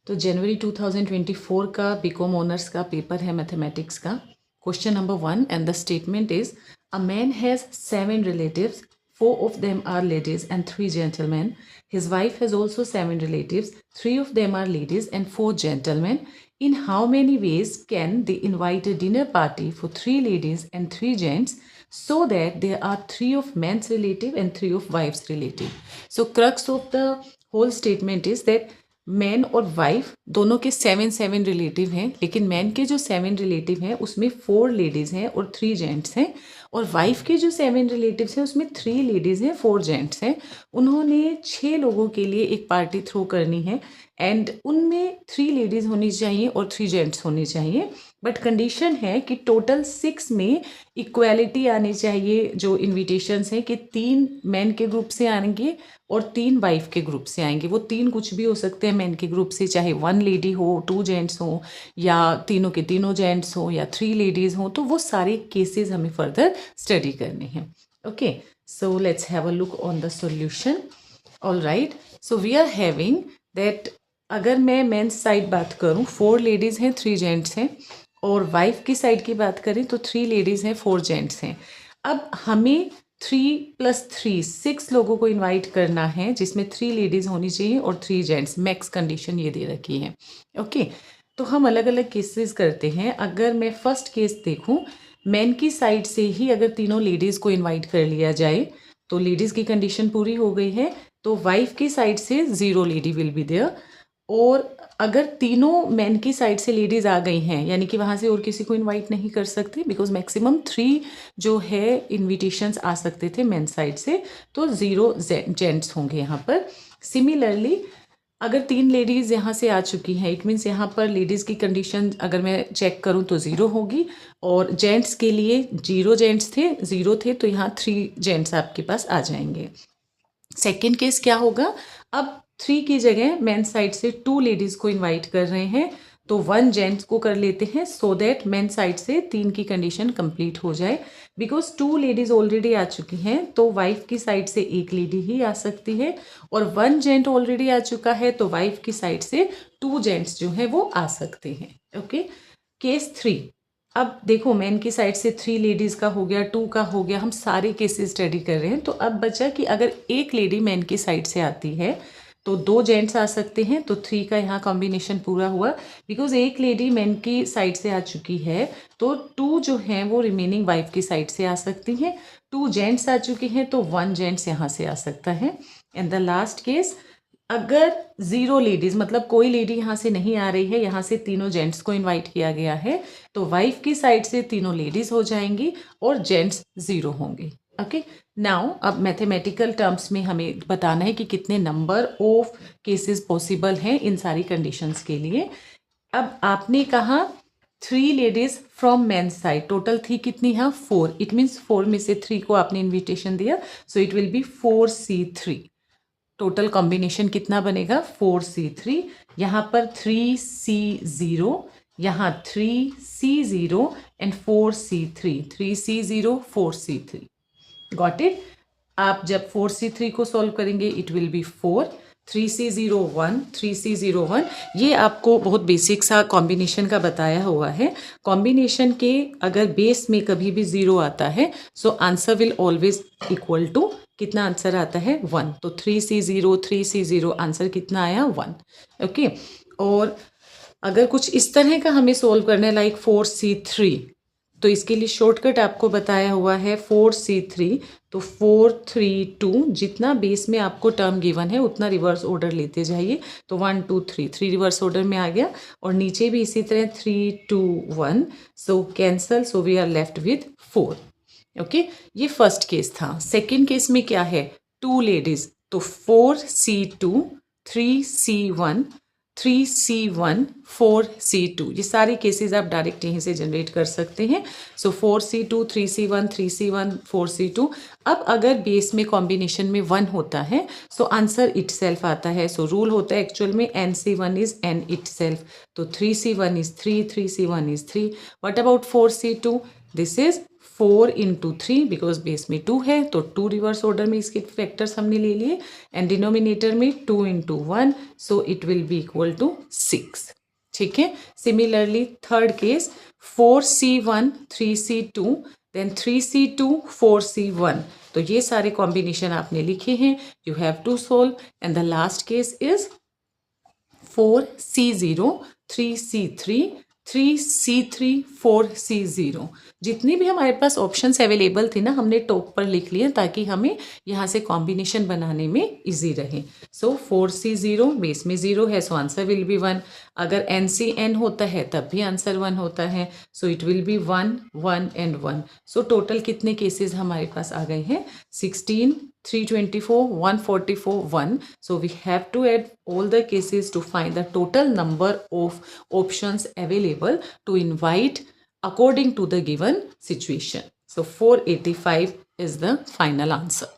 तो जनवरी 2024 का BCom honours का पेपर है मैथमेटिक्स का। Question number 1 and the statement is a man has 7 relatives, 4 of them are ladies and 3 gentlemen. His wife has also 7 relatives, 3 of them are ladies and 4 gentlemen. In how many ways can they invite a dinner party for 3 ladies and 3 gents so that there are 3 of men's relative and 3 of wives relative? So crux of the whole statement is that man और wife दोनों के 7 relative हैं, लेकिन man के जो 7 relative हैं उसमें 4 ladies हैं और 3 जेंट्स हैं, और वाइफ के जो 7 रिलेटिव्स हैं उसमें 3 लेडीज़ हैं 4 जेंट्स हैं। उन्होंने 6 लोगों के लिए एक पार्टी थ्रो करनी है एंड उनमें 3 लेडीज़ होनी चाहिए और 3 जेंट्स होने चाहिए, बट कंडीशन है कि टोटल 6 में इक्वालिटी आनी चाहिए। जो इन्विटेशंस हैं कि 3 मैन के ग्रुप से आएंगे और 3 वाइफ के ग्रुप से आएंगे। वो 3 कुछ भी हो सकते हैं मैन के ग्रुप से, चाहे 1 लेडी हो, 2 जेंट्स हो, या तीनों के तीनों जेंट्स हो, या 3 लेडीज़ हो। तो वो सारे केसेस हमें फर्दर स्टडी करने हैं। Okay, so let's have a look on the solution. All right, so we are having that अगर मैं मेंस साइड बात करूं 4 लेडीज़ हैं 3 जेंट्स हैं, और वाइफ की साइड की बात करें तो 3 लेडीज़ हैं 4 जेंट्स हैं। अब हमें 3 + 3 6 लोगों को इनवाइट करना है, जिसमें 3 लेडीज़ होनी चाहिए और 3 जेंट्स। मैक्स कंडीशन ये दे रखी है। ओके, तो हम अलग अलग केसेस करते हैं। अगर मैं फर्स्ट केस देखूं, मैन की साइड से ही अगर तीनों लेडीज़ को इनवाइट कर लिया जाए तो लेडीज़ की कंडीशन पूरी हो गई है। तो वाइफ की साइड से 0 लेडी विल बी देयर, और अगर तीनों मैन की साइड से लेडीज़ आ गई हैं, यानी कि वहाँ से और किसी को इनवाइट नहीं कर सकते, बिकॉज मैक्सिमम 3 जो है इन्विटेशंस आ सकते थे मैन साइड से, तो 0 जेंट्स होंगे यहाँ पर। सिमिलरली अगर 3 लेडीज़ यहाँ से आ चुकी हैं, इट मीन्स यहाँ पर लेडीज़ की कंडीशन अगर मैं चेक करूँ तो 0 होगी, और जेंट्स के लिए 0 जेंट्स थे 0 थे, तो यहाँ 3 जेंट्स आपके पास आ जाएंगे। सेकेंड केस क्या होगा, अब 3 की जगह मैन साइड से 2 लेडीज़ को इनवाइट कर रहे हैं, तो 1 जेंट्स को कर लेते हैं सो दैट मैन साइड से 3 की कंडीशन कंप्लीट हो जाए। बिकॉज 2 लेडीज़ ऑलरेडी आ चुकी हैं तो वाइफ की साइड से 1 लेडी ही आ सकती है, और 1 जेंट ऑलरेडी आ चुका है तो वाइफ की साइड से 2 जेंट्स जो है वो आ सकते हैं। ओके, केस 3, अब देखो मैन की साइड से 3 लेडीज़ का हो गया, 2 का हो गया, हम सारे केसेस स्टडी कर रहे हैं। तो अब बचा कि अगर 1 लेडी मैन की साइड से आती है तो 2 जेंट्स आ सकते हैं, तो 3 का यहाँ कॉम्बिनेशन पूरा हुआ। बिकॉज 1 लेडी मैन की साइड से आ चुकी है तो 2 जो हैं वो रिमेनिंग वाइफ की साइड से आ सकती हैं, 2 जेंट्स आ चुके हैं तो 1 जेंट्स यहाँ से आ सकता है। एंड द लास्ट केस, अगर 0 लेडीज़ मतलब कोई लेडी यहाँ से नहीं आ रही है, यहाँ से तीनों जेंट्स को इनवाइट किया गया है, तो वाइफ की साइड से तीनों लेडीज़ हो जाएंगी और जेंट्स 0 होंगे। ओके, नाउ अब मैथमेटिकल टर्म्स में हमें बताना है कि कितने नंबर ऑफ केसेस पॉसिबल हैं इन सारी कंडीशंस के लिए। अब आपने कहा 3 ladies from man side, total थी कितनी, हाँ 4, इट मीन्स 4 में से 3 को आपने इन्विटेशन दिया, सो it will B 4C3। Total combination कितना बनेगा 4C3, यहाँ पर 3C0, यहाँ 3C0 and 4C3, 3C0 4C3। Got it. आप जब 4C3 को सॉल्व करेंगे it will B 4, 3C01, 3C01। ये आपको बहुत बेसिक सा कॉम्बिनेशन का बताया हुआ है। कॉम्बिनेशन के अगर बेस में कभी भी 0 आता है so answer will always equal to, कितना आंसर आता है 1, तो 3C0 3C0 आंसर कितना आया 1। ओके, और अगर कुछ इस तरह का हमें सॉल्व करना है लाइक 4C3, तो इसके लिए शॉर्टकट आपको बताया हुआ है 4C3, तो 4 3 2, जितना बेस में आपको टर्म गिवन है उतना रिवर्स ऑर्डर लेते जाइए, तो 1 2 3 3 रिवर्स ऑर्डर में आ गया, और नीचे भी इसी तरह 3 2 1, so cancel, so we are left with 4। Okay, ये फर्स्ट केस था। सेकेंड केस में क्या है, 2 लेडीज, तो 4C2 3C1 3C1 4C2, ये सारे केसेस आप डायरेक्ट यहीं से जनरेट कर सकते हैं। सो 4C2 3C1 3C1 4C2। अब अगर बेस में कॉम्बिनेशन में 1 होता है सो आंसर इटसेल्फ आता है। सो रूल होता है एक्चुअल में NC1 इज N इटसेल्फ, तो 3C1 is 3 3C1 is 3। What about 4C2, this is 4 into 3 because base में 2 है तो 2 रिवर्स ऑर्डर में इसके फैक्टर्स हमने ले लिए एंड डिनोमिनेटर में 2 into 1 so it will be equal to 6. ठीक है. Similarly third case 4C1 3C2 then 3C2 4C1 तो ये सारे कॉम्बिनेशन आपने लिखे हैं. You have to solve and the last case is 4C0 3C3 3C3 4C0. जितनी भी हमारे पास ऑप्शंस अवेलेबल थी ना हमने टॉप पर लिख लिए ताकि हमें यहाँ से कॉम्बिनेशन बनाने में इजी रहे. सो 4C0 बेस में 0 है सो आंसर विल बी 1. अगर NCN होता है तब भी आंसर 1 होता है सो it will B 1 1 and 1. So total कितने केसेस हमारे पास आ गए हैं 16 324 144 1. So we have to add all the cases to find the total number of options available to invite according to the given situation. So 485 is the final answer.